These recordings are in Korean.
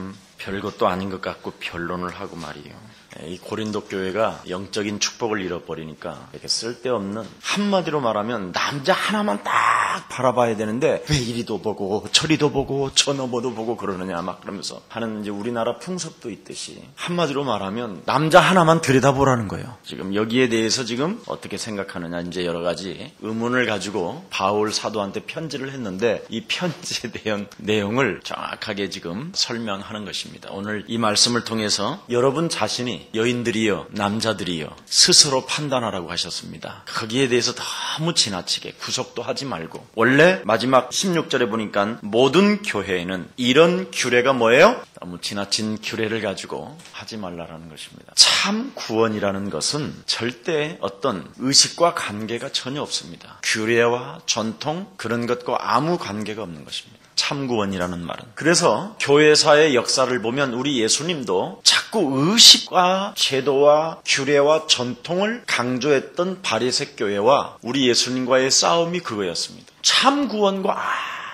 참 별것도 아닌 것 같고 변론을 하고 말이에요. 이 고린도 교회가 영적인 축복을 잃어버리니까 이렇게 쓸데없는, 한마디로 말하면 남자 하나만 딱 바라봐야 되는데 왜 이리도 보고 저리도 보고 저 너머도 보고 그러느냐 막 그러면서 하는 이제 우리나라 풍습도 있듯이 한마디로 말하면 남자 하나만 들여다보라는 거예요. 지금 여기에 대해서 지금 어떻게 생각하느냐, 이제 여러 가지 의문을 가지고 바울 사도한테 편지를 했는데 이 편지에 대한 내용을 정확하게 지금 설명하는 것입니다. 오늘 이 말씀을 통해서 여러분 자신이, 여인들이여 남자들이여 스스로 판단하라고 하셨습니다. 거기에 대해서 너무 지나치게 구속도 하지 말고, 원래 마지막 16절에 보니까 모든 교회에는 이런 규례가 뭐예요? 너무 지나친 규례를 가지고 하지 말라라는 것입니다. 참 구원이라는 것은 절대 어떤 의식과 관계가 전혀 없습니다. 규례와 전통 그런 것과 아무 관계가 없는 것입니다. 참구원이라는 말은. 그래서 교회사의 역사를 보면 우리 예수님도 자꾸 의식과 제도와 규례와 전통을 강조했던 바리새 교회와 우리 예수님과의 싸움이 그거였습니다. 참구원과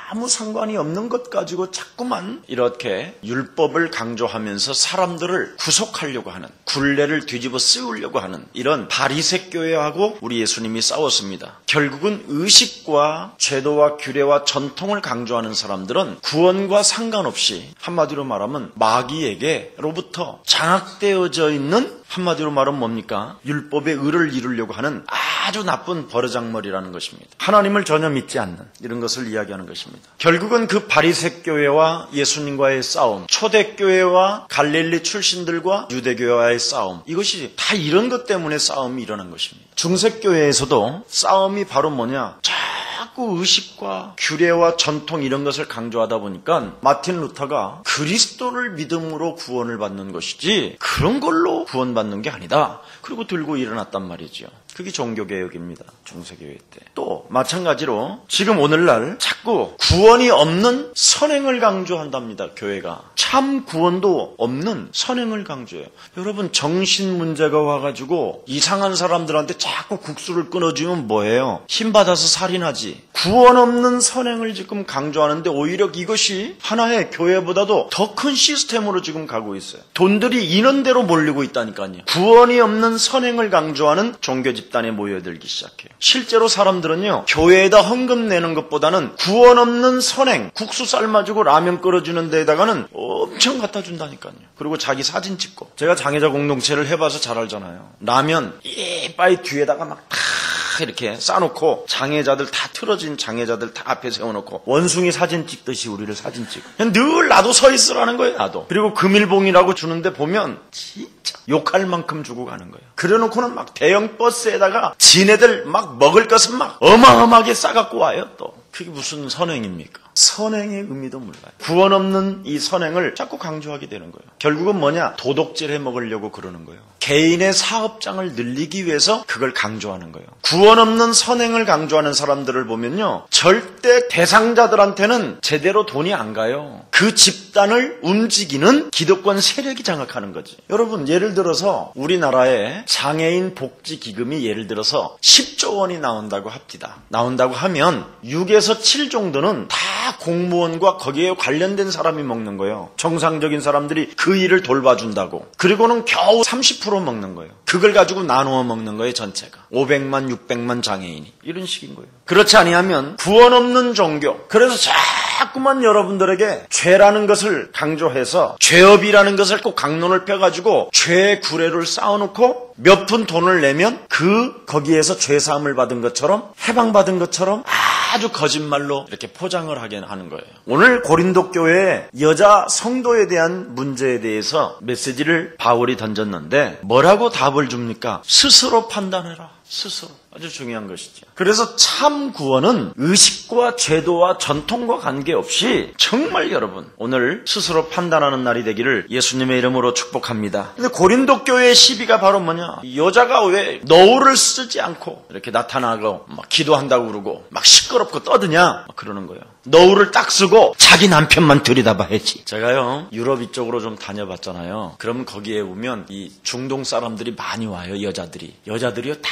아무 상관이 없는 것 가지고 자꾸만 이렇게 율법을 강조하면서 사람들을 구속하려고 하는, 굴레를 뒤집어 쓰우려고 하는 이런 바리새 교회하고 우리 예수님이 싸웠습니다. 결국은 의식과 제도와 규례와 전통을 강조하는 사람들은 구원과 상관없이, 한마디로 말하면 마귀에게로부터 장악되어져 있는, 한마디로 말하면 뭡니까? 율법의 의를 이루려고 하는 아주 나쁜 버르장머리라는 것입니다. 하나님을 전혀 믿지 않는 이런 것을 이야기하는 것입니다. 결국은 그 바리새 교회와 예수님과의 싸움, 초대교회와 갈릴리 출신들과 유대교회와의 싸움, 이것이 다 이런 것 때문에 싸움이 일어난 것입니다. 중세교회에서도 싸움이 바로 뭐냐? 자꾸 의식과 규례와 전통 이런 것을 강조하다 보니까 마틴 루터가 그리스도를 믿음으로 구원을 받는 것이지 그런 걸로 구원받는 게 아니다, 그리고 들고 일어났단 말이죠. 그게 종교개혁입니다. 중세교회 때. 또 마찬가지로 지금 오늘날 자꾸 구원이 없는 선행을 강조한답니다. 교회가. 참 구원도 없는 선행을 강조해요. 여러분, 정신 문제가 와가지고 이상한 사람들한테 자꾸 국수를 끊어주면 뭐예요? 힘받아서 살인하지. 구원 없는 선행을 지금 강조하는데 오히려 이것이 하나의 교회보다도 더 큰 시스템으로 지금 가고 있어요. 돈들이 인원대로 몰리고 있다니까요. 구원이 없는 선행을 강조하는 종교 집단에 모여들기 시작해요. 실제로 사람들은요, 교회에다 헌금 내는 것보다는 구원 없는 선행, 국수 삶아주고 라면 끓여주는 데에다가는 엄청 갖다 준다니까요. 그리고 자기 사진 찍고. 제가 장애자 공동체를 해봐서 잘 알잖아요. 라면 이빠이 뒤에다가 막 다 이렇게 싸놓고 장애자들 다 틀어진 장애자들 다 앞에 세워놓고 원숭이 사진 찍듯이 우리를 사진 찍고 늘 나도 서 있으라는 거예요. 나도. 그리고 금일봉이라고 주는데 보면 진짜 욕할 만큼 주고 가는 거예요. 그래놓고는 막 대형 버스에다가 지네들 막 먹을 것은 막 어마어마하게 싸갖고 와요. 또 그게 무슨 선행입니까? 선행의 의미도 몰라요. 구원 없는 이 선행을 자꾸 강조하게 되는 거예요. 결국은 뭐냐? 도덕질 해먹으려고 그러는 거예요. 개인의 사업장을 늘리기 위해서 그걸 강조하는 거예요. 구원 없는 선행을 강조하는 사람들을 보면요, 절대 대상자들한테는 제대로 돈이 안 가요. 그 집단을 움직이는 기득권 세력이 장악하는 거지. 여러분, 예를 들어서 우리나라의 장애인 복지기금이 예를 들어서 10조 원이 나온다고 합시다. 나온다고 하면 6에서 7 정도는 다 공무원과 거기에 관련된 사람이 먹는 거예요. 정상적인 사람들이 그 일을 돌봐준다고. 그리고는 겨우 30% 먹는 거예요. 그걸 가지고 나누어 먹는 거예요. 전체가 500만 600만 장애인이. 이런 식인 거예요. 그렇지 아니하면 구원 없는 종교. 그래서 자꾸만 여러분들에게 죄라는 것을 강조해서 죄업이라는 것을 꼭 강론을 펴가지고 죄의 구레를 쌓아놓고 몇 푼 돈을 내면 거기에서 죄사함을 받은 것처럼, 해방받은 것처럼 아주 거짓말로 이렇게 포장을 하게 하는 거예요. 오늘 고린도 교회의 여자 성도에 대한 문제에 대해서 메시지를 바울이 던졌는데 뭐라고 답을 줍니까? 스스로 판단해라. 스스로. 아주 중요한 것이죠. 그래서 참 구원은 의식과 제도와 전통과 관계없이 정말 여러분, 오늘 스스로 판단하는 날이 되기를 예수님의 이름으로 축복합니다. 근데 고린도 교회의 시비가 바로 뭐냐? 여자가 왜 너울을 쓰지 않고 이렇게 나타나고 막 기도한다고 그러고 막 시끄럽고 떠드냐? 막 그러는 거예요. 너울을 딱 쓰고 자기 남편만 들여다봐야지. 제가요 유럽 이쪽으로 좀 다녀봤잖아요. 그러면 거기에 보면 이 중동 사람들이 많이 와요. 여자들이요 다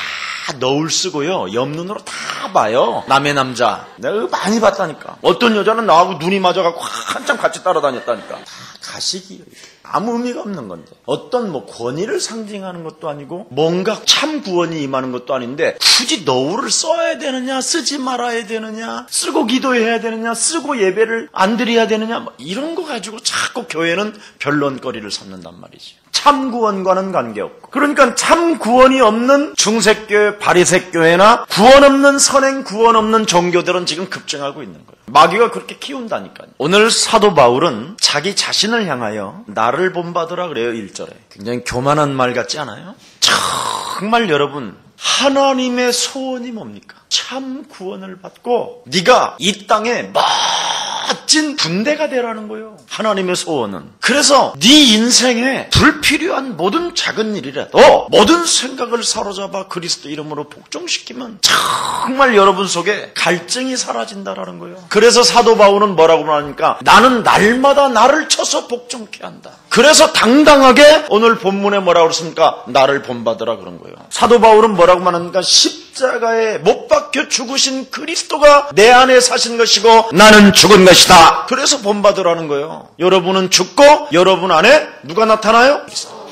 너울 쓰고요 옆눈으로 다 봐요. 남의 남자 내가 많이 봤다니까. 어떤 여자는 나하고 눈이 맞아갖고 한참 같이 따라다녔다니까. 다 가식이에요. 아무 의미가 없는 건데 어떤 권위를 상징하는 것도 아니고 뭔가 참 구원이 임하는 것도 아닌데 굳이 너울을 써야 되느냐 쓰지 말아야 되느냐 쓰고 기도해야 되느냐 쓰고 예배를 안 드려야 되느냐 이런 거 가지고 자꾸 교회는 변론거리를 삼는단 말이지. 참 구원과는 관계없고 그러니까 참 구원이 없는 중세교회 바리새교회나 구원 없는 선행 구원 없는 종교들은 지금 급증하고 있는 거예요. 마귀가 그렇게 키운다니까요. 오늘 사도 바울은 자기 자신을 향하여 나를 본받으라 그래요. 1절에. 굉장히 교만한 말 같지 않아요? 정말 여러분 하나님의 소원이 뭡니까? 참 구원을 받고 네가 이 땅에 멋진 군대가 되라는 거예요. 하나님의 소원은. 그래서 네 인생에 불필요한 모든 작은 일이라도 모든 생각을 사로잡아 그리스도 이름으로 복종시키면 정말 여러분 속에 갈증이 사라진다라는 거예요. 그래서 사도 바울은 뭐라고 말하니까 나는 날마다 나를 쳐서 복종케 한다. 그래서 당당하게 오늘 본문에 뭐라고 그랬습니까? 나를 본받으라 그런 거예요. 사도 바울은 뭐라고 말하니까 십자가에 못 박혀 죽으신 그리스도가 내 안에 사신 것이고 나는 죽은 것이다. 그래서 본받으라는 거예요. 여러분은 죽고 여러분 안에 누가 나타나요?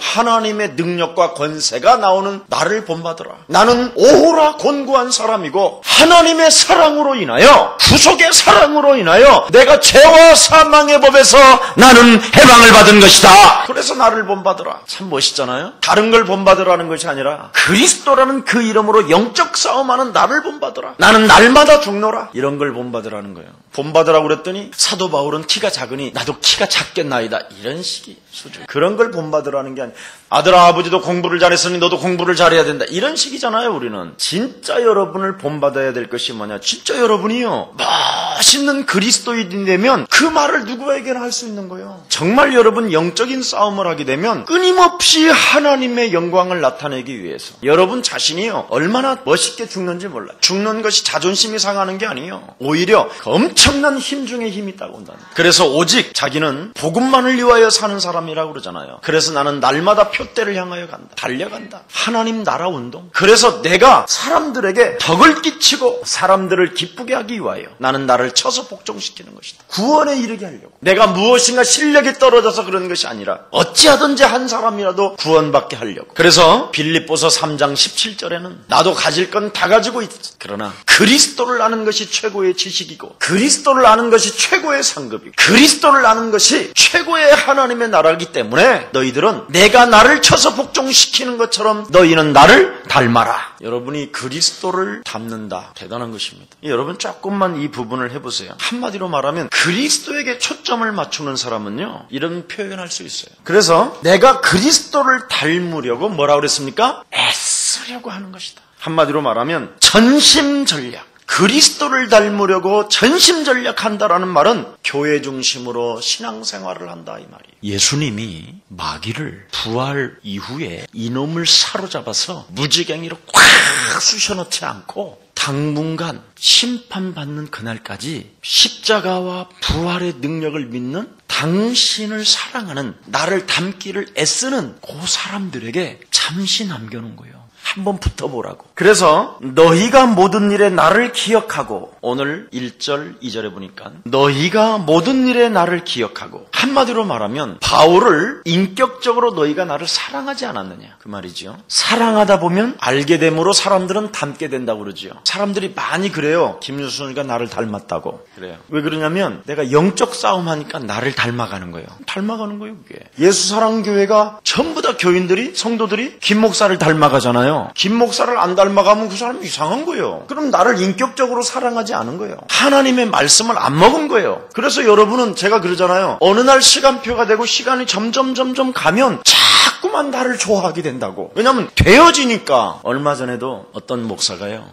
하나님의 능력과 권세가 나오는 나를 본받으라. 나는 오호라 곤고한 사람이고 하나님의 사랑으로 인하여 구속의 사랑으로 인하여 내가 죄와 사망의 법에서 나는 해방을 받은 것이다. 그래서 나를 본받으라. 참 멋있잖아요. 다른 걸 본받으라는 것이 아니라 그리스도라는 그 이름으로 영적 싸움하는 나를 본받으라. 나는 날마다 죽노라. 이런 걸 본받으라는 거예요. 본받으라고 그랬더니 사도 바울은 키가 작으니 나도 키가 작겠나이다. 이런 식이 수준. 그런 걸 본받으라는 게 아니라 아들아 아버지도 공부를 잘했으니 너도 공부를 잘해야 된다. 이런 식이잖아요. 우리는. 진짜 여러분을 본받아야 될 것이 뭐냐. 진짜 여러분이요 멋있는 그리스도인이 되면 그 말을 누구에게나 할 수 있는 거예요. 정말 여러분 영적인 싸움을 하게 되면 끊임없이 하나님의 영광을 나타내기 위해서 여러분 자신이요 얼마나 멋있게 죽는지 몰라요. 죽는 것이 자존심이 상하는 게 아니에요. 오히려 엄청난 힘 중에 힘이 있다고 한다는 거예요. 그래서 오직 자기는 복음만을 위하여 사는 사람이라고 그러잖아요. 그래서 나는 날마다 표대를 향하여 간다. 달려간다. 하나님 나라 운동. 그래서 내가 사람들에게 덕을 끼치고 사람들을 기쁘게 하기 위하여 나는 나를 쳐서 복종시키는 것이다. 구원에 이르게 하려고. 내가 무엇인가 실력이 떨어져서 그런 것이 아니라 어찌하든지 한 사람이라도 구원받게 하려고. 그래서 빌립보서 3장 17절에는 나도 가질 건 다 가지고 있어. 그러나 그리스도를 아는 것이 최고의 지식이고 그리스도를 아는 것이 최고의 상급이고 그리스도를 아는 것이 최고의 하나님의 나라이기 때문에 너희들은 내가 나를 쳐서 복종시키는 것처럼 너희는 나를 닮아라. 여러분이 그리스도를 닮는다. 대단한 것입니다. 여러분 조금만 이 부분을 해보세요. 한마디로 말하면 그리스도에게 초점을 맞추는 사람은요 이런 표현할 수 있어요. 그래서 내가 그리스도를 닮으려고 뭐라고 그랬습니까? 애쓰려고 하는 것이다. 한마디로 말하면 전심전략. 그리스도를 닮으려고 전심전략한다라는 말은 교회 중심으로 신앙생활을 한다 이 말이에요. 예수님이 마귀를 부활 이후에 이놈을 사로잡아서 무지갱이로 꽉 쑤셔넣지 않고 당분간 심판받는 그날까지 십자가와 부활의 능력을 믿는 당신을 사랑하는 나를 닮기를 애쓰는 그 사람들에게 잠시 남겨놓은 거예요. 한번 붙어보라고. 그래서 너희가 모든 일에 나를 기억하고 오늘 1절 2절에 보니까 너희가 모든 일에 나를 기억하고 한마디로 말하면 바울을 인격적으로 너희가 나를 사랑하지 않았느냐 그 말이죠. 사랑하다 보면 알게 됨으로 사람들은 닮게 된다고 그러죠. 사람들이 많이 그래요. 김유순이가 나를 닮았다고 그래요. 왜 그러냐면 내가 영적 싸움하니까 나를 닮아가는 거예요. 닮아가는 거예요 그게. 예수사랑교회가 전부 다 교인들이 성도들이 김 목사를 닮아가잖아요. 김 목사를 안 닮아가면 그 사람이 이상한 거예요. 그럼 나를 인격적으로 사랑하지 않은 거예요. 하나님의 말씀을 안 먹은 거예요. 그래서 여러분은 제가 그러잖아요. 어느 날 시간표가 되고 시간이 점점 가면 자꾸만 나를 좋아하게 된다고. 왜냐하면 되어지니까. 얼마 전에도 어떤 목사가요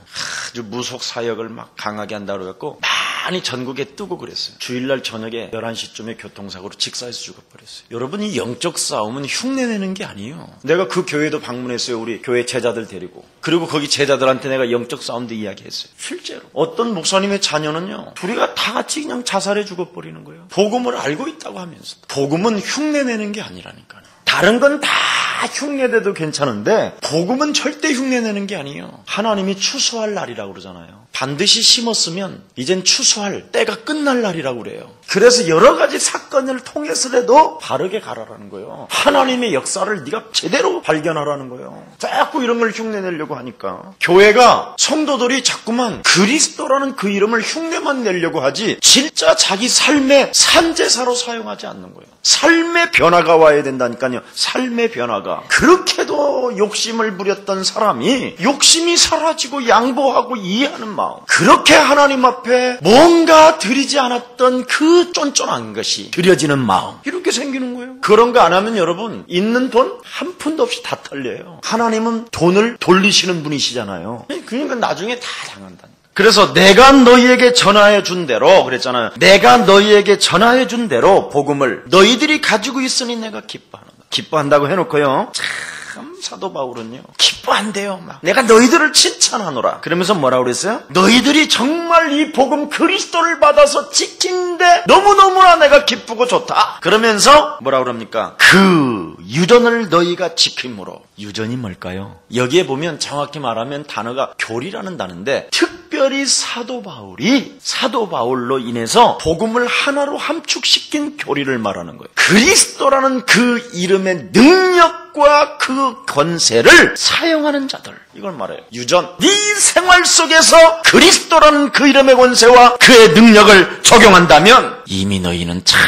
아주 무속 사역을 막 강하게 한다고 그래갖고 많이 전국에 뜨고 그랬어요. 주일날 저녁에 11시쯤에 교통사고로 직사해서 죽어버렸어요. 여러분, 이 영적 싸움은 흉내내는 게 아니에요. 내가 그 교회도 방문했어요. 우리 교회 제자들 데리고. 그리고 거기 제자들한테 내가 영적 싸움도 이야기했어요. 실제로 어떤 목사님의 자녀는요, 둘이가 다 같이 그냥 자살해 죽어버리는 거예요. 복음을 알고 있다고 하면서. 복음은 흉내내는 게 아니라니까요. 다른 건 다 흉내내도 괜찮은데 복음은 절대 흉내내는 게 아니에요. 하나님이 추수할 날이라고 그러잖아요. 반드시 심었으면 이젠 추수할 때가 끝날 날이라고 그래요. 그래서 여러 가지 사건을 통해서라도 바르게 가라라는 거예요. 하나님의 역사를 네가 제대로 발견하라는 거예요. 자꾸 이런 걸 흉내내려고 하니까 교회가 성도들이 자꾸만 그리스도라는 그 이름을 흉내만 내려고 하지 진짜 자기 삶의 산제사로 사용하지 않는 거예요. 삶의 변화가 와야 된다니까요. 삶의 변화가. 그렇게도 욕심을 부렸던 사람이 욕심이 사라지고 양보하고 이해하는 마음, 그렇게 하나님 앞에 뭔가 드리지 않았던 그 쫀쫀한 것이 드려지는 마음, 이렇게 생기는 거예요. 그런 거 안 하면 여러분, 있는 돈 한 푼도 없이 다 털려요. 하나님은 돈을 돌리시는 분이시잖아요. 그러니까 나중에 다 당한다니까. 그래서 내가 너희에게 전하여 준 대로 그랬잖아요. 내가 너희에게 전하여 준 대로 복음을 너희들이 가지고 있으니 내가 기뻐한다. 기뻐한다고 해놓고요, 참 사도 바울은요 기뻐한대요. 막 내가 너희들을 칭찬하노라. 그러면서 뭐라고 그랬어요? 너희들이 정말 이 복음 그리스도를 받아서 지킨데 너무너무나 내가 기쁘고 좋다. 그러면서 뭐라고 그럽니까? 그 유전을 너희가 지킴으로. 유전이 뭘까요? 여기에 보면 정확히 말하면 단어가 교리라는 단어인데, 특별히 사도 바울로 인해서 복음을 하나로 함축시킨 교리를 말하는 거예요. 그리스도라는 그 이름의 능력과 그 권세를 사용하는 자들, 이걸 말해요. 유전. 네 생활 속에서 그리스도라는 그 이름의 권세와 그의 능력을 적용한다면 이미 너희는 참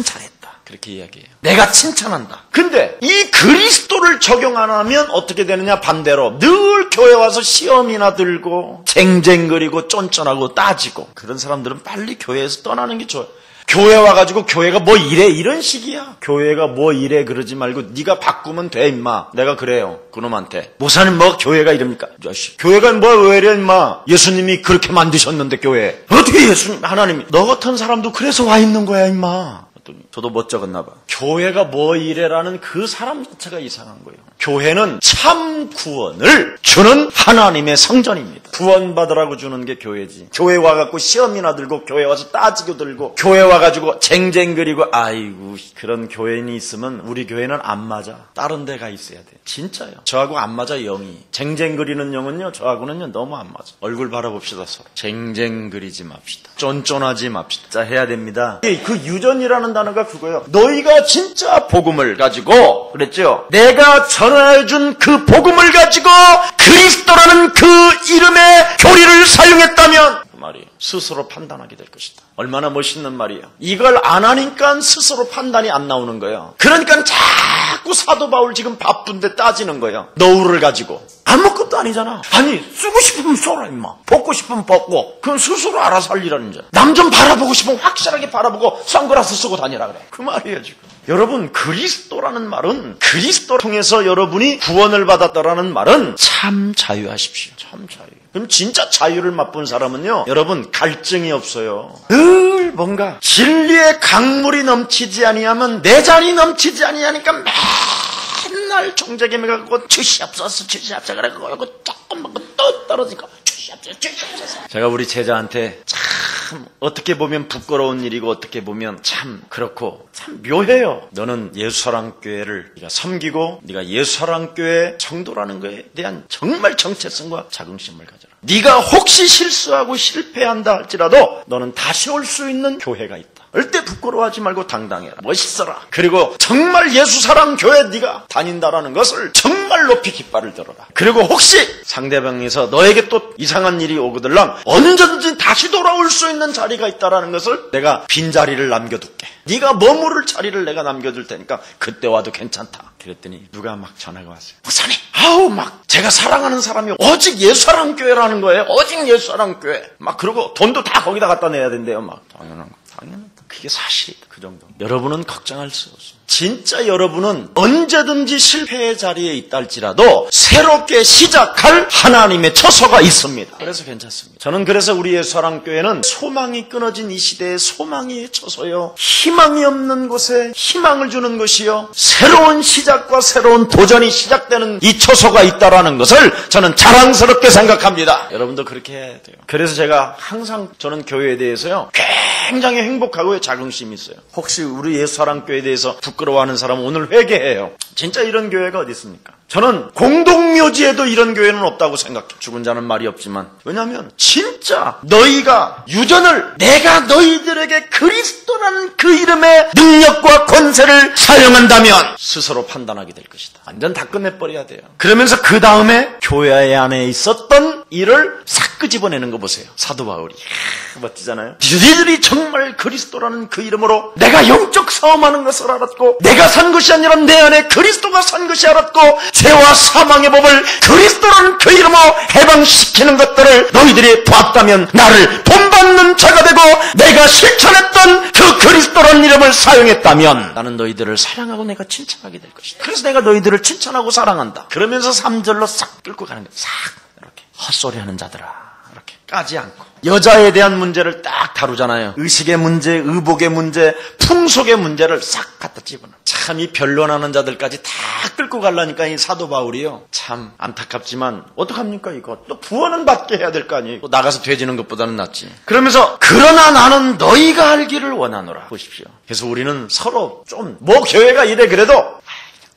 잘했다. 그렇게 이야기해요. 내가 칭찬한다. 근데 이 그리스도를 적용 안 하면 어떻게 되느냐? 반대로 늘 교회 와서 시험이나 들고 쟁쟁거리고 쫀쫀하고 따지고, 그런 사람들은 빨리 교회에서 떠나는 게 좋아요. 교회 와가지고 교회가 뭐 이래 이런 식이야. 교회가 뭐 이래 그러지 말고 네가 바꾸면 돼 임마. 내가 그래요 그놈한테. 목사님 뭐 교회가 이럽니까? 자식, 교회가 뭐 왜 이래 임마. 예수님이 그렇게 만드셨는데 교회 어떻게 예수님 하나님이. 너 같은 사람도 그래서 와 있는 거야 임마. 저도 못 적었나 봐. 교회가 뭐 이래라는 그 사람 자체가 이상한 거예요. 교회는 참 구원을 주는 하나님의 성전입니다. 구원받으라고 주는 게 교회지. 교회 와갖고 시험이나 들고 교회 와서 따지고 들고 교회 와가지고 쟁쟁거리고, 아이고 그런 교인이 있으면 우리 교회는 안 맞아. 다른 데 가 있어야 돼. 진짜요. 저하고 안 맞아. 영이 쟁쟁거리는 영은요 저하고는요 너무 안 맞아. 얼굴 바라봅시다. 서로 쟁쟁거리지 맙시다. 쫀쫀하지 맙시다. 자, 해야 됩니다. 그 유전이라는 단어가 그거예요. 너희가 진짜 복음을 가지고, 그랬죠? 내가 전해준 그 복음을 가지고 그리스도라는 그 이름의 교리를 사용했다면, 그 말이에요. 스스로 판단하게 될 것이다. 얼마나 멋있는 말이에요. 이걸 안 하니까 스스로 판단이 안 나오는 거예요. 그러니까 자꾸 사도 바울 지금 바쁜데 따지는 거예요. 너울을 가지고. 아무것도 아니잖아. 아니, 쓰고 싶으면 써라 임마. 벗고 싶으면 벗고. 그럼 스스로 알아서 할 일하는 자. 남 좀 바라보고 싶으면 확실하게 바라보고 선글라스 쓰고 다니라 그래. 그 말이에요 지금. 여러분, 그리스도라는 말은, 그리스도 통해서 여러분이 구원을 받았다라는 말은 참 자유하십시오. 참 자유. 그럼 진짜 자유를 맛본 사람은요, 여러분 갈증이 없어요. 늘 뭔가 진리의 강물이 넘치지 아니하면 내 잔이 넘치지 아니하니까 맨날 정적임에 갖고 주시옵소서 그래갖고 이거 조금만 또 떨어지고 주시옵소서. 제가 우리 제자한테 참 어떻게 보면 부끄러운 일이고 어떻게 보면 참 그렇고 참 묘해요. 너는 예수사랑교회를 네가 섬기고 네가 예수사랑교회 성도라는 것에 대한 정말 정체성과 자긍심을 가져라. 네가 혹시 실수하고 실패한다 할지라도 너는 다시 올 수 있는 교회가 있다. 절대 부끄러워하지 말고 당당해라. 멋있어라. 그리고 정말 예수사랑교회 네가 다닌다라는 것을 정말 높이 깃발을 들어라. 그리고 혹시 상대방에서 너에게 또 이상한 일이 오거들랑 언제든지 다시 돌아올 수 있는 자리가 있다라는 것을 내가 빈자리를 남겨둘게. 네가 머무를 자리를 내가 남겨둘 테니까 그때 와도 괜찮다. 그랬더니 누가 막 전화가 왔어요. 목사님, 아우 막 제가 사랑하는 사람이 오직 예수사랑교회라는 거예요. 오직 예수사랑교회. 막 그러고 돈도 다 거기다 갖다 내야 된대요. 막 당연하다. 그게 사실이다. 그 정도. 여러분은 걱정할 수 없습니다. 진짜 여러분은 언제든지 실패의 자리에 있다 할지라도 새롭게 시작할 하나님의 처소가 있습니다. 그래서 괜찮습니다. 저는 그래서 우리 예수사랑교회는 소망이 끊어진 이 시대에 소망이 처소요, 희망이 없는 곳에 희망을 주는 것이요, 새로운 시작과 새로운 도전이 시작되는 이 처소가 있다라는 것을 저는 자랑스럽게 생각합니다. 여러분도 그렇게 해야 돼요. 그래서 제가 항상 저는 교회에 대해서요 굉장히 행복하고 자긍심이 있어요. 혹시 우리 예수사랑교회에 대해서 부끄러워하는 사람은 오늘 회개해요. 진짜 이런 교회가 어디 있습니까? 저는 공동묘지에도 이런 교회는 없다고 생각해요. 죽은 자는 말이 없지만. 왜냐하면 진짜 너희가 유전을 내가 너희들에게 그리스도라는 그 이름의 능력과 권세를 사용한다면 스스로 판단하게 될 것이다. 완전 다 끝내버려야 돼요. 그러면서 그 다음에 교회 안에 있었던 일을 싹 끄집어내는 거 보세요. 사도 바울이. 멋지잖아요. 너희들이 정말 그리스도라는 그 이름으로 내가 영적 싸움하는 것을 알았고 내가 산 것이 아니라 내 안에 그리스도가 산 것이 알았고 죄와 사망의 법을 그리스도라는 그 이름으로 해방시키는 것들을 너희들이 봤다면 나를 본받는 자가 되고 내가 실천했던 그 그리스도라는 이름을 사용했다면 나는 너희들을 사랑하고 내가 칭찬하게 될 것이다. 그래서 내가 너희들을 칭찬하고 사랑한다. 그러면서 3절로 싹 끌고 가는 거예요. 싹 이렇게 헛소리하는 자들아 이렇게 까지 않고 여자에 대한 문제를 딱 다루잖아요. 의식의 문제, 의복의 문제, 풍속의 문제를 싹 갖다 집어넣어. 참 이 변론하는 자들까지 다 끌고 가려니까 이 사도 바울이요 참 안타깝지만 어떡합니까 이거 또 구원은 받게 해야 될 거 아니에요. 또 나가서 돼지는 것보다는 낫지. 그러면서 그러나 나는 너희가 알기를 원하노라. 보십시오. 그래서 우리는 서로 좀 뭐 교회가 이래 그래도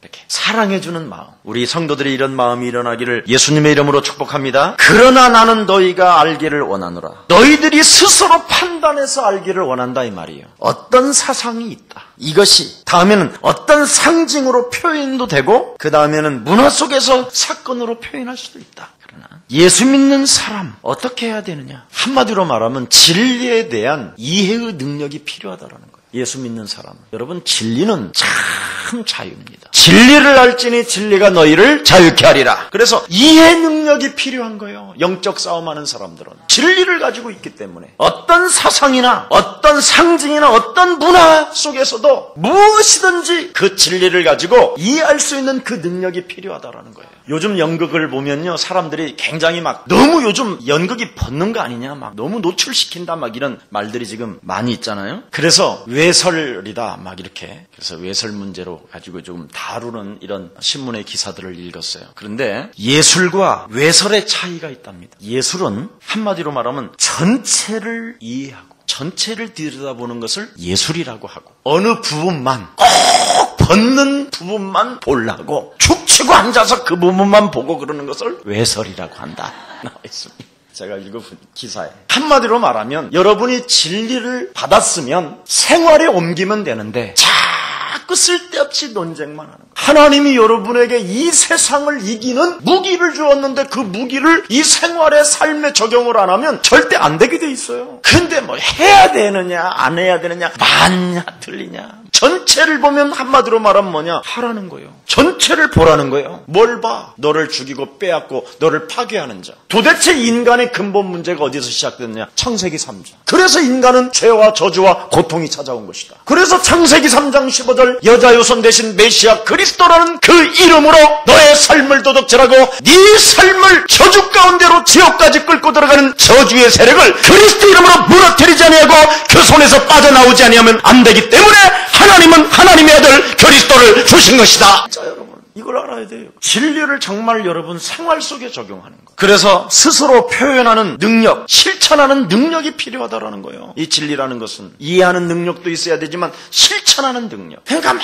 이렇게 사랑해주는 마음, 우리 성도들이 이런 마음이 일어나기를 예수님의 이름으로 축복합니다. 그러나 나는 너희가 알기를 원하노라. 너희들이 스스로 판단해서 알기를 원한다 이 말이에요. 어떤 사상이 있다. 이것이 다음에는 어떤 상징으로 표현도 되고 그 다음에는 문화 속에서 사건으로 표현할 수도 있다. 그러나 예수 믿는 사람 어떻게 해야 되느냐? 한마디로 말하면 진리에 대한 이해의 능력이 필요하다라는 거예요. 예수 믿는 사람. 여러분 진리는 참 자유입니다. 진리를 알지니 진리가 너희를 자유케 하리라. 그래서 이해 능력이 필요한 거예요. 영적 싸움하는 사람들은 진리를 가지고 있기 때문에 어떤 사상이나 어떤 상징이나 어떤 문화 속에서도 무엇이든지 그 진리를 가지고 이해할 수 있는 그 능력이 필요하다라는 거예요. 요즘 연극을 보면요 사람들이 굉장히 막 너무 요즘 연극이 벗는 거 아니냐 막 너무 노출시킨다 막 이런 말들이 지금 많이 있잖아요. 그래서 외설이다 막 이렇게 그래서 외설 문제로 가지고 조금 다루는 이런 신문의 기사들을 읽었어요. 그런데 예술과 외설의 차이가 있답니다. 예술은 한마디로 말하면 전체를 이해하고 전체를 들여다보는 것을 예술이라고 하고 어느 부분만 꼭 벗는 부분만 보려고 축 치고 앉아서 그 부분만 보고 그러는 것을 외설이라고 한다. 나와 있습니다. 제가 읽어본 기사에. 한마디로 말하면 여러분이 진리를 받았으면 생활에 옮기면 되는데 자꾸 쓸데없이 논쟁만 하는 거예요. 하나님이 여러분에게 이 세상을 이기는 무기를 주었는데 그 무기를 이 생활의 삶에 적용을 안 하면 절대 안 되게 돼 있어요. 근데 뭐 해야 되느냐 안 해야 되느냐 맞냐 틀리냐 전체를 보면 한마디로 말하면 뭐냐 하라는 거예요. 전체를 보라는 거예요. 뭘 봐? 너를 죽이고 빼앗고 너를 파괴하는 자. 도대체 인간의 근본 문제가 어디서 시작됐느냐? 창세기 3장. 그래서 인간은 죄와 저주와 고통이 찾아온 것이다. 그래서 창세기 3장 15절 여자 요손 대신 메시아 그리스도라는 그 이름으로 너의 삶을 도둑질하고 네 삶을 저주 가운데로 지옥까지 끌고 들어가는 저주의 세력을 그리스도 이름으로 무너뜨리지 아니하고 그 손에서 빠져나오지 아니하면 안 되기 때문에 하나님은 하나님의 아들 그리스도를 주신 것이다. 자 여러분 이걸 알아야 돼요. 진리를 정말 여러분 생활 속에 적용하는 거. 그래서 스스로 표현하는 능력, 실천하는 능력이 필요하다라는 거예요. 이 진리라는 것은 이해하는 능력도 있어야 되지만 실천하는 능력. 그러니까 막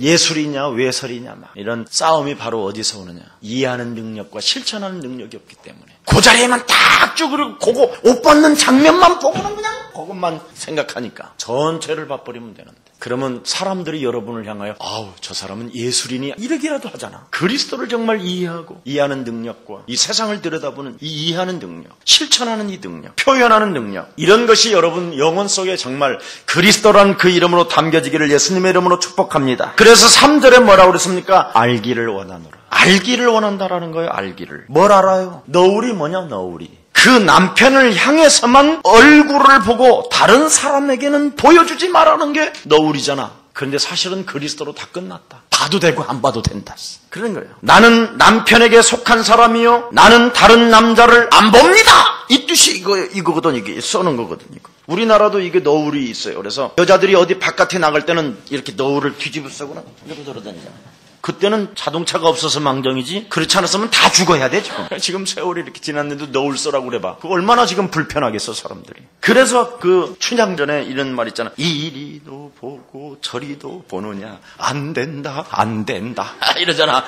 예술이냐 외설이냐 막 이런 싸움이 바로 어디서 오느냐. 이해하는 능력과 실천하는 능력이 없기 때문에. 그 자리에만 딱 쭉 그리고 그거 옷 벗는 장면만 보고는 그냥 그것만 생각하니까 전체를 봐버리면 되는데. 그러면 사람들이 여러분을 향하여 아우 저 사람은 예술인이 이러기라도 하잖아. 그리스도를 정말 이해하고 이해하는 능력과 이 세상을 들여다보는 이 이해하는 능력, 실천하는 이 능력, 표현하는 능력 이런 것이 여러분 영혼 속에 정말 그리스도란 그 이름으로 담겨지기를 예수님의 이름으로 축복합니다. 그래서 3절에 뭐라고 그랬습니까? 알기를 원하노라. 알기를 원한다라는 거예요. 알기를. 뭘 알아요? 너울이 뭐냐? 너울이. 그 남편을 향해서만 얼굴을 보고 다른 사람에게는 보여주지 말라는 게 너울이잖아. 그런데 사실은 그리스도로 다 끝났다. 봐도 되고 안 봐도 된다. 그런 거예요. 나는 남편에게 속한 사람이요, 나는 다른 남자를 안 봅니다. 이 뜻이 이거거든. 이게 써는 거거든. 이거. 우리나라도 이게 너울이 있어요. 그래서 여자들이 어디 바깥에 나갈 때는 이렇게 너울을 뒤집어 쓰거나 이렇게 돌아다니잖아요. 그때는 자동차가 없어서 망정이지, 그렇지 않았으면 다 죽어야 돼. 지금 세월이 이렇게 지났는데도 너울 써라고 그래봐. 그거 얼마나 지금 불편하겠어 사람들이. 그래서 그 춘향전에 이런 말 있잖아. 이리도 보고 저리도 보느냐, 안 된다 안 된다 이러잖아.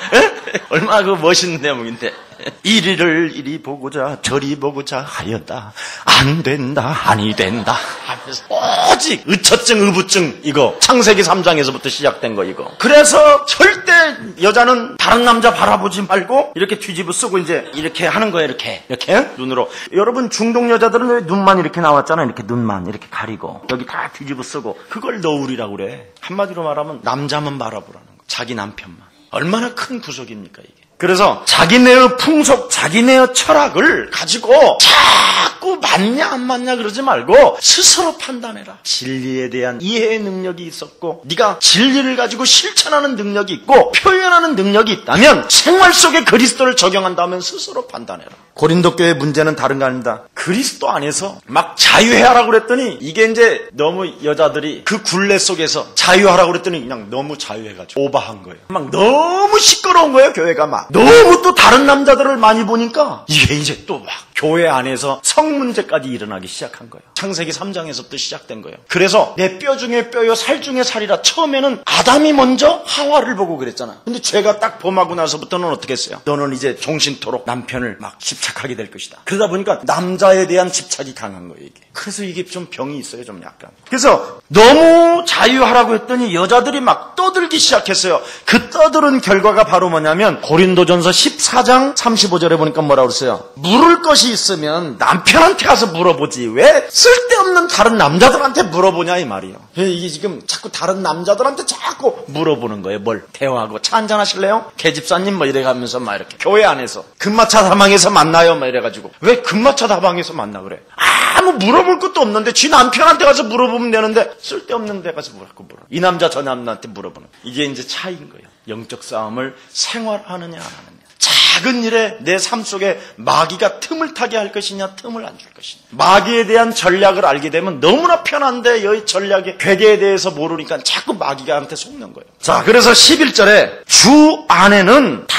얼마나 그 멋있는 대목인데. 이리를 이리 보고자 저리 보고자 하였다, 안 된다 아니 된다 하면서 오직 의처증 의부증, 이거 창세기 3장에서부터 시작된 거 이거. 그래서 절대 여자는 다른 남자 바라보지 말고 이렇게 뒤집어 쓰고 이제 이렇게 하는 거예요. 이렇게 눈으로. 여러분 중동 여자들은 왜 눈만 이렇게 나왔잖아요. 이렇게 눈만 이렇게 가리고 여기 다 뒤집어 쓰고, 그걸 너울이라고 그래. 한마디로 말하면 남자만 바라보라는 거. 자기 남편만. 얼마나 큰 구속입니까 이게. 그래서 자기네의 풍속, 자기네의 철학을 가지고 자꾸 맞냐 안 맞냐 그러지 말고 스스로 판단해라. 진리에 대한 이해의 능력이 있었고, 네가 진리를 가지고 실천하는 능력이 있고 표현하는 능력이 있다면 생활 속에 그리스도를 적용한다면 스스로 판단해라. 고린도 교회 문제는 다른 거 아닙니다. 그리스도 안에서 막 자유하라고 그랬더니 이게 이제 너무 여자들이 그 굴레 속에서 자유하라고 그랬더니 그냥 너무 자유해가지고 오버한 거예요. 막 너무 시끄러운 거예요. 교회가 막 너무 또 다른 남자들을 많이 보니까 이게 이제 또 막 교회 안에서 성 문제까지 일어나기 시작한 거예요. 창세기 3장에서부터 시작된 거예요. 그래서 내 뼈 중에 뼈요 살 중에 살이라. 처음에는 아담이 먼저 하와를 보고 그랬잖아. 근데 죄가 딱 범하고 나서부터는 어떻게 했어요? 너는 이제 종신토록 남편을 막 집착하게 될 것이다. 그러다 보니까 남자에 대한 집착이 강한 거예요 이게. 그래서 이게 좀 병이 있어요, 좀 약간. 그래서 너무 자유하라고 했더니 여자들이 막 떠들기 시작했어요. 그 떠드는 결과가 바로 뭐냐면 고린도전서 14장 35절에 보니까 뭐라고 그랬어요? 물을 것이 있으면 남편한테 가서 물어보지 왜 쓸데없는 다른 남자들한테 물어보냐 이 말이에요. 이게 지금 자꾸 다른 남자들한테 자꾸 물어보는 거예요. 뭘 대화하고 차 한잔 하실래요? 계집사님 뭐 이래가면서 막 이렇게 교회 안에서 금마차 다방에서 만나요 막 이래가지고. 왜 금마차 다방에서 만나 그래? 아무 물어볼 것도 없는데 지 남편한테 가서 물어보면 되는데 쓸데없는 데 가서 물어. 이 남자 저 남자한테 물어보는. 이게 이제 차이인 거예요. 영적 싸움을 생활하느냐 안 하느냐. 작은 일에 내 삶 속에 마귀가 틈을 타게 할 것이냐 틈을 안 줄 것이냐. 마귀에 대한 전략을 알게 되면 너무나 편한데 이 전략의 괴계에 대해서 모르니까 자꾸 마귀가한테 속는 거예요. 자, 그래서 11절에 주 안에는 다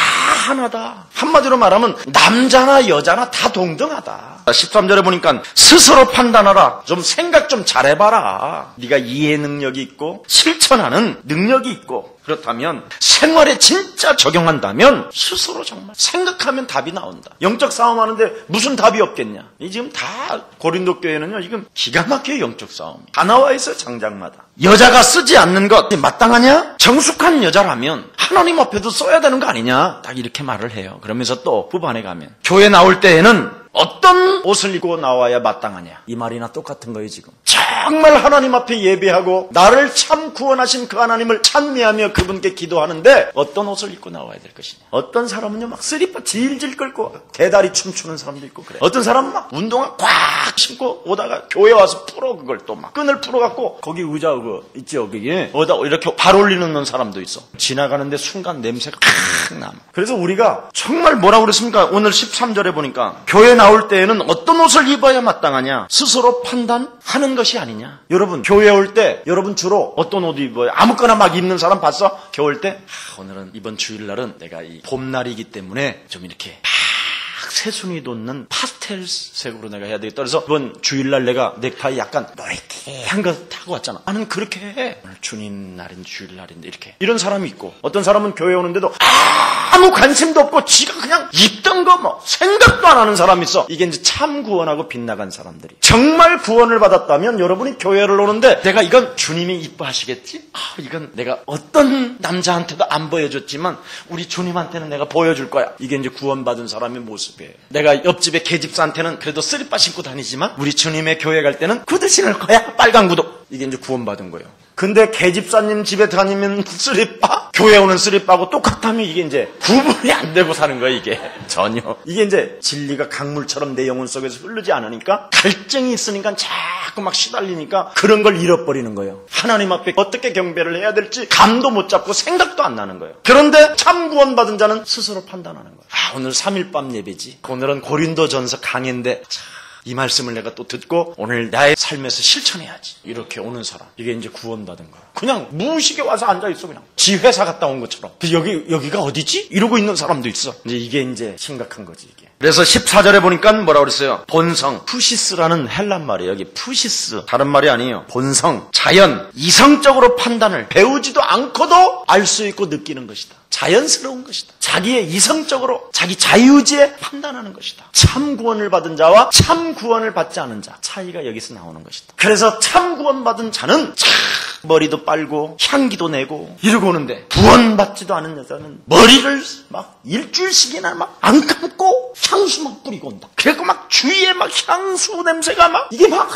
하나다. 한마디로 말하면 남자나 여자나 다 동등하다. 13절에 보니까 스스로 판단하라. 좀 생각 좀 잘해봐라. 네가 이해 능력이 있고 실천하는 능력이 있고 그렇다면 생활에 진짜 적용한다면 스스로 정말 생각하면 답이 나온다. 영적 싸움하는데 무슨 답이 없겠냐. 이 지금 다 고린도 교회는요 지금 기가 막혀요. 영적 싸움이 다 나와 있어요. 장장마다. 여자가 쓰지 않는 것 마땅하냐? 정숙한 여자라면 하나님 앞에도 써야 되는 거 아니냐. 딱 이렇게 말을 해요. 그러면서 또 후반에 가면 교회 나올 때에는 어떤 옷을 입고 나와야 마땅하냐. 이 말이나 똑같은 거예요 지금. 정말 하나님 앞에 예배하고 나를 참 구원하신 그 하나님을 찬미하며 그분께 기도하는데 어떤 옷을 입고 나와야 될 것이냐. 어떤 사람은요 막 슬리퍼 질질 끌고 대다리 춤추는 사람도 있고 그래. 어떤 사람은 막 운동화 꽉 신고 오다가 교회 와서 풀어 그걸 또 막 끈을 풀어갖고 거기 의자 그거 있죠 거기에 어디다 이렇게 발 올리는 사람도 있어. 지나가는데 순간 냄새가 팍 나. 그래서 우리가 정말 뭐라고 그랬습니까? 오늘 13절에 보니까 교회 나올 때에는 어떤 옷을 입어야 마땅하냐. 스스로 판단하는 것이 아니냐. 여러분 교회 올 때 여러분 주로 어떤 옷 입어요? 아무거나 막 입는 사람 봤어? 교회 올 때 오늘은 이번 주일날은 내가 이 봄날이기 때문에 좀 이렇게 새순이 돋는 파스텔색으로 내가 해야 되겠다. 그래서 이번 주일날 내가 넥타이 약간 노랗게한 거 타고 왔잖아. 나는 그렇게 해. 오늘 주님 날인 주일날인데 이렇게. 이런 사람이 있고 어떤 사람은 교회 오는데도 아무 관심도 없고 지가 그냥 입던 거 뭐 생각도 안 하는 사람이 있어. 이게 이제 참 구원하고 빗나간 사람들이. 정말 구원을 받았다면 여러분이 교회를 오는데 내가 이건 주님이 이뻐하시겠지? 이건 내가 어떤 남자한테도 안 보여줬지만 우리 주님한테는 내가 보여줄 거야. 이게 이제 구원받은 사람의 모습이에요. 내가 옆집에 계집사한테는 그래도 쓰리빠 신고 다니지만 우리 주님의 교회 갈 때는 구두 신을 거야. 빨간 구두. 이게 이제 구원받은 거예요. 근데 계집사님 집에 다니면 쓰리빠? 교회 오는 쓰리빠하고 똑같다면 이게 이제 구분이 안 되고 사는 거야, 이게. 전혀. 이게 이제 진리가 강물처럼 내 영혼 속에서 흐르지 않으니까 갈증이 있으니까 자꾸 막 시달리니까 그런 걸 잃어버리는 거예요. 하나님 앞에 어떻게 경배를 해야 될지 감도 못 잡고 생각도 안 나는 거예요. 그런데 참 구원받은 자는 스스로 판단하는 거예요. 오늘 3일 밤 예배지. 오늘은 고린도전서 강해인데 이 말씀을 내가 또 듣고 오늘 나의 삶에서 실천해야지. 이렇게 오는 사람. 이게 이제 구원받은 거야. 그냥 무의식에 와서 앉아있어, 그냥. 지 회사 갔다 온 것처럼. 여기가 어디지? 이러고 있는 사람도 있어. 이게 이제 심각한 거지, 이게. 그래서 14절에 보니까 뭐라고 그랬어요? 본성. 푸시스라는 헬란 말이에요. 여기 푸시스. 다른 말이 아니에요. 본성. 자연. 이성적으로 판단을 배우지도 않고도 알 수 있고 느끼는 것이다. 자연스러운 것이다. 자기의 이성적으로 자기 자유의지에 판단하는 것이다. 참 구원을 받은 자와 참 구원을 받지 않은 자 차이가 여기서 나오는 것이다. 그래서 참 구원받은 자는 머리도 빨고 향기도 내고 이러고 오는데 구원받지도 않은 여자는 머리를 막 일주일씩이나 막 안 감고 향수 막 뿌리고 온다. 그래갖고 막 주위에 막 향수 냄새가 막 이게 막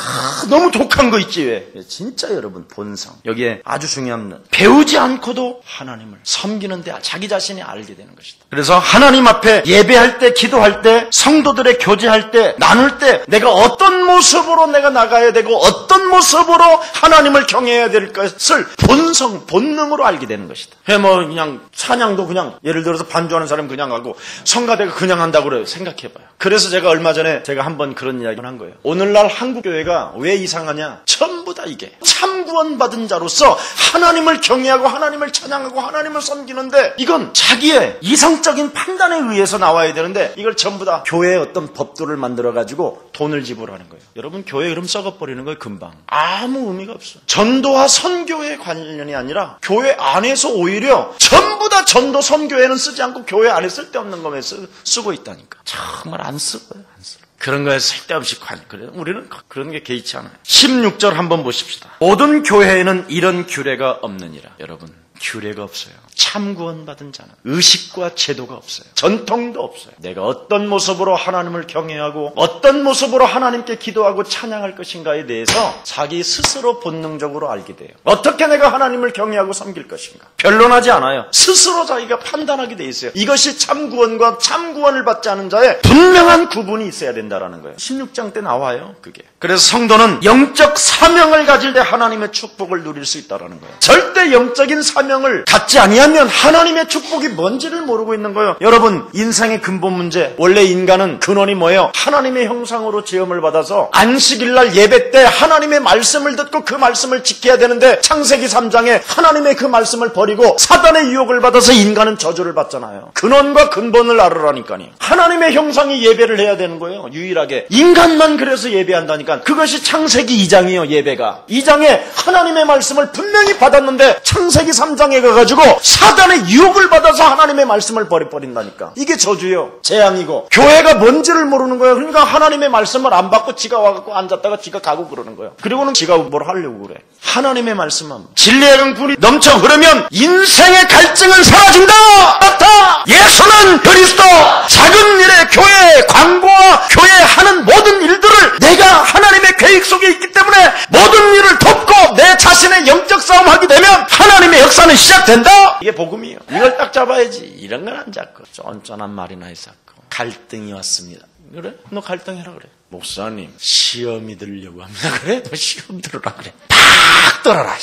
너무 독한 거 있지 왜? 진짜 여러분 본성. 여기에 아주 중요한 건 배우지 않고도 하나님을 섬기는데 자기 자신이 알게 되는 것이다. 그래서 하나님 앞에 예배할 때, 기도할 때, 성도들의 교제할 때, 나눌 때 내가 어떤 모습으로 내가 나가야 되고 어떤 모습으로 하나님을 경외해야 될 것을 본성, 본능으로 알게 되는 것이다. 그냥 찬양도 그냥 예를 들어서 반주하는 사람 그냥 하고 성가대가 그냥 한다고 그래요. 생각해봐요. 그래서 제가 얼마 전에 제가 한번 그런 이야기를 한 거예요. 오늘날 한국교회가 왜 이상하냐? 전부 다 이게 참 구원받은 자로서 하나님을 경외하고 하나님을 찬양하고 하나님을 섬기는데 이건 자기의 이성적인 판단에 의해서 나와야 되는데 이걸 전부 다 교회의 어떤 법도를 만들어가지고 돈을 지불하는 거예요. 여러분 교회 이름 썩어버리는 거예요. 금방. 아무 의미가 없어요. 전도와 선교의 관련이 아니라 교회 안에서 오히려 전부 다 전도 선교회는 쓰지 않고 교회 안에 쓸데없는 것에 쓰고 있다니까. 정말 안 쓰고요. 안 쓰고. 그런 거에 쓸데없이 그래요. 우리는 그런 게 개의치 않아요. 16절 한번 보십시다. 모든 교회에는 이런 규례가 없느니라. 여러분 규례가 없어요. 참 구원받은 자는 의식과 제도가 없어요. 전통도 없어요. 내가 어떤 모습으로 하나님을 경외하고 어떤 모습으로 하나님께 기도하고 찬양할 것인가에 대해서 자기 스스로 본능적으로 알게 돼요. 어떻게 내가 하나님을 경외하고 섬길 것인가. 변론하지 않아요. 스스로 자기가 판단하게 돼 있어요. 이것이 참 구원과 참 구원을 받지 않은 자의 분명한 구분이 있어야 된다는 거예요. 16장 때 나와요. 그게. 그래서 성도는 영적 사명을 가질 때 하나님의 축복을 누릴 수 있다는 거예요. 절대 영적인 사명을 갖지 아니하면 하나님의 축복이 뭔지를 모르고 있는 거예요. 여러분 인생의 근본 문제 원래 인간은 근원이 뭐예요? 하나님의 형상으로 지음을 받아서 안식일날 예배 때 하나님의 말씀을 듣고 그 말씀을 지켜야 되는데 창세기 3장에 하나님의 그 말씀을 버리고 사단의 유혹을 받아서 인간은 저주를 받잖아요. 근원과 근본을 알으라니까요. 하나님의 형상이 예배를 해야 되는 거예요. 유일하게 인간만 그래서 예배한다니까. 그것이 창세기 2장이에요. 예배가 2장에 하나님의 말씀을 분명히 받았는데 창세기 3장에 가가지고 사단의 유혹을 받아서 하나님의 말씀을 버린다니까. 이게 저주예요. 재앙이고 교회가 뭔지를 모르는 거예요. 그러니까 하나님의 말씀을 안 받고 지가 와갖고 앉았다가 지가 가고 그러는 거예요. 그리고는 지가 뭘 하려고 그래. 하나님의 말씀은 진리의 강물이 넘쳐 흐르면 인생의 갈증은 사라진다. 맞다. 예수는 그리스도. 작은 일에 교회 광고와 교회 하는 모든 일들을 내가 하나님의 계획 속에 있기 때문에 모든 일을 돕고 내 자신의 영적 싸움하게 되면 하나님의 역사는 시작된다. 이게 복음이에요. 이걸 딱 잡아야지. 이런 건 안 잡고 쫀쫀한 말이나 해서 갈등이 왔습니다. 그래? 너 갈등해라 그래. 목사님 시험이 들려고 합니다. 그래? 너 시험 들으라 그래. 팍 떨어라.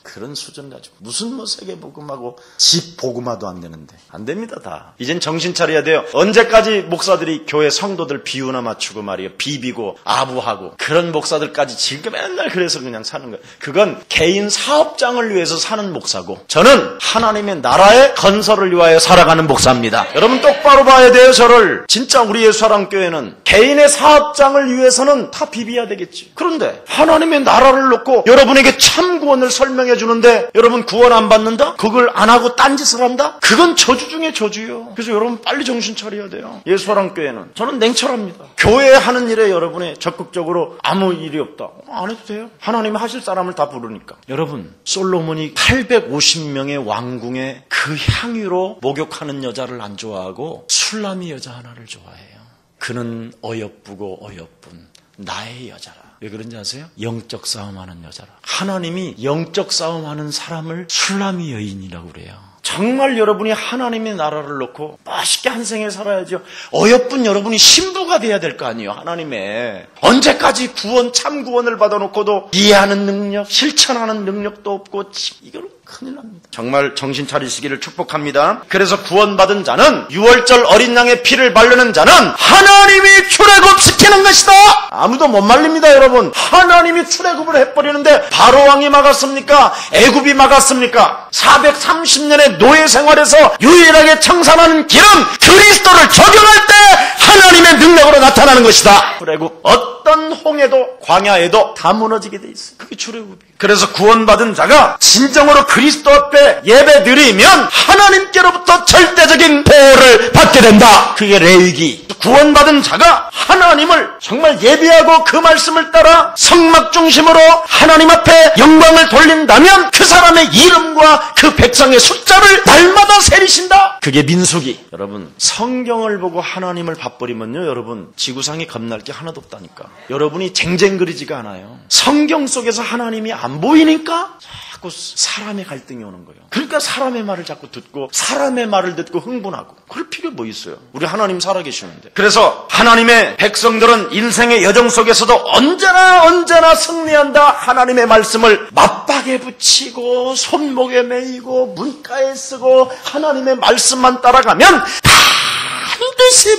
그런 수준 가지고 무슨 세계 복음하고 집 복음화도 안 되는데 안 됩니다. 다 이젠 정신 차려야 돼요. 언제까지 목사들이 교회 성도들 비유나 맞추고 말이에요. 비비고 아부하고 그런 목사들까지 지금 맨날 그래서 그냥 사는 거예요. 그건 개인 사업장을 위해서 사는 목사고 저는 하나님의 나라의 건설을 위하여 살아가는 목사입니다. 여러분 똑바로 봐야 돼요. 저를 진짜 우리 예수사랑교회는 개인의 사업장을 위해서는 다 비비야 되겠지. 그런데 하나님의 나라를 놓고 여러분에게 참 구원을 설명해 주는데 여러분 구원 안 받는다? 그걸 안 하고 딴짓을 한다? 그건 저주 중에 저주요. 그래서 여러분 빨리 정신 차려야 돼요. 예수사랑교회는 저는 냉철합니다. 교회 하는 일에 여러분이 적극적으로 아무 일이 없다. 안 해도 돼요. 하나님이 하실 사람을 다 부르니까. 여러분 솔로몬이 850명의 왕궁에 그 향유로 목욕하는 여자를 안 좋아하고 술람이 여자 하나를 좋아해요. 그는 어여쁘고 어여쁜 나의 여자라. 왜 그런지 아세요? 영적 싸움하는 여자라. 하나님이 영적 싸움하는 사람을 술람이 여인이라고 그래요. 정말 여러분이 하나님의 나라를 놓고 멋있게 한 생을 살아야죠. 어여쁜 여러분이 신부가 돼야 될 거 아니에요. 하나님의. 언제까지 구원, 참 구원을 받아놓고도 이해하는 능력, 실천하는 능력도 없고 이거는 큰일 납니다. 정말 정신 차리시기를 축복합니다. 그래서 구원받은 자는 6월절 어린 양의 피를 바르는 자는 하나님이 출애굽시키는 것이다. 아무도 못 말립니다. 여러분. 하나님이 출애굽을 해버리는데 바로왕이 막았습니까? 애굽이 막았습니까? 430년의 노예 생활에서 유일하게 청산하는 길은 그리스도를 적용할 때 하나님의 능력으로 나타나는 것이다. 출애굽. 어떤 홍해도 광야에도 다 무너지게 돼 있어요. 그게 출애굽이에요. 그래서 구원받은 자가 진정으로 그리스도 앞에 예배 드리면 하나님께로부터 절대적인 보호를 받게 된다. 그게 레위기. 구원받은 자가 하나님을 정말 예배하고 그 말씀을 따라 성막 중심으로 하나님 앞에 영광을 돌린다면 그 사람의 이름과 그 백성의 숫자를 날마다 세리신다. 그게 민수기. 여러분, 성경을 보고 하나님을 밥버리면요, 여러분 지구상에 겁날 게 하나도 없다니까. 여러분이 쟁쟁거리지가 않아요. 성경 속에서 하나님이 안 보이니까 자꾸 사람의 갈등이 오는 거예요. 그러니까 사람의 말을 자꾸 듣고 사람의 말을 듣고 흥분하고. 그럴 필요 뭐 있어요. 우리 하나님 살아계시는데. 그래서 하나님의 백성들은 인생의 여정 속에서도 언제나 승리한다. 하나님의 말씀을 맞박에 붙이고 손목에 매이고 문가에 쓰고 하나님의 말씀만 따라가면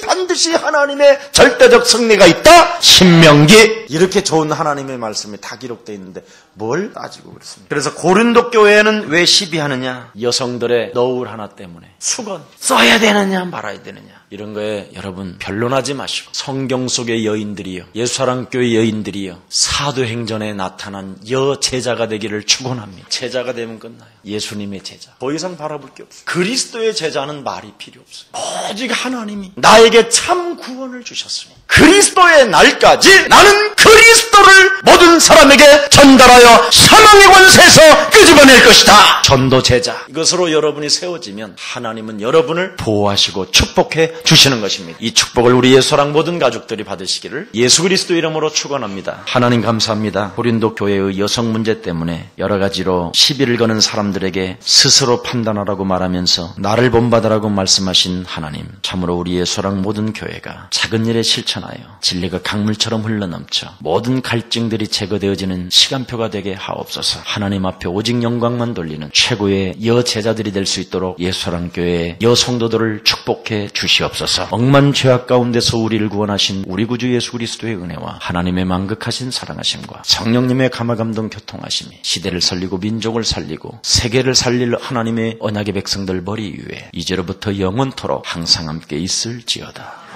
반드시 하나님의 절대적 승리가 있다. 신명기. 이렇게 좋은 하나님의 말씀이 다 기록되어 있는데 뭘 따지고 그렇습니까? 그래서 고린도 교회는 왜 시비하느냐? 여성들의 너울 하나 때문에. 수건 써야 되느냐 말아야 되느냐, 이런 거에 여러분 변론하지 마시고 성경 속의 여인들이요, 예수사랑교회 여인들이요, 사도행전에 나타난 여제자가 되기를 축원합니다. 제자가 되면 끝나요. 예수님의 제자. 더 이상 바라볼 게 없어요. 그리스도의 제자는 말이 필요 없어요. 오직 하나님이 나에게 참 구원을 주셨으니 그리스도의 날까지 나는 그리스도를 모든 사람에게 전달하여 사망의 권세에서 끄집어낼 것이다. 전도 제자. 이것으로 여러분이 세워지면 하나님은 여러분을 보호하시고 축복해 주시는 것입니다. 이 축복을 우리 예수랑 모든 가족들이 받으시기를 예수 그리스도 이름으로 축원합니다. 하나님 감사합니다. 고린도 교회의 여성 문제 때문에 여러 가지로 시비를 거는 사람들에게 스스로 판단하라고 말하면서 나를 본받으라고 말씀하신 하나님, 참으로 우리 예수랑 모든 교회가 작은 일에 실천하여 진리가 강물처럼 흘러넘쳐 모든 갈증들이 제거되어지는 시간표가 되게 하옵소서. 하나님 앞에 오직 영광만 돌리는 최고의 여제자들이 될 수 있도록 예수사랑교회의 여성도들을 축복해 주시옵소서. 억만 죄악 가운데서 우리를 구원하신 우리 구주 예수 그리스도의 은혜와 하나님의 만극하신 사랑하심과 성령님의 감화감동 교통하심이 시대를 살리고 민족을 살리고 세계를 살릴 하나님의 언약의 백성들 머리 위에 이제로부터 영원토록 항상 함께 있을지어다.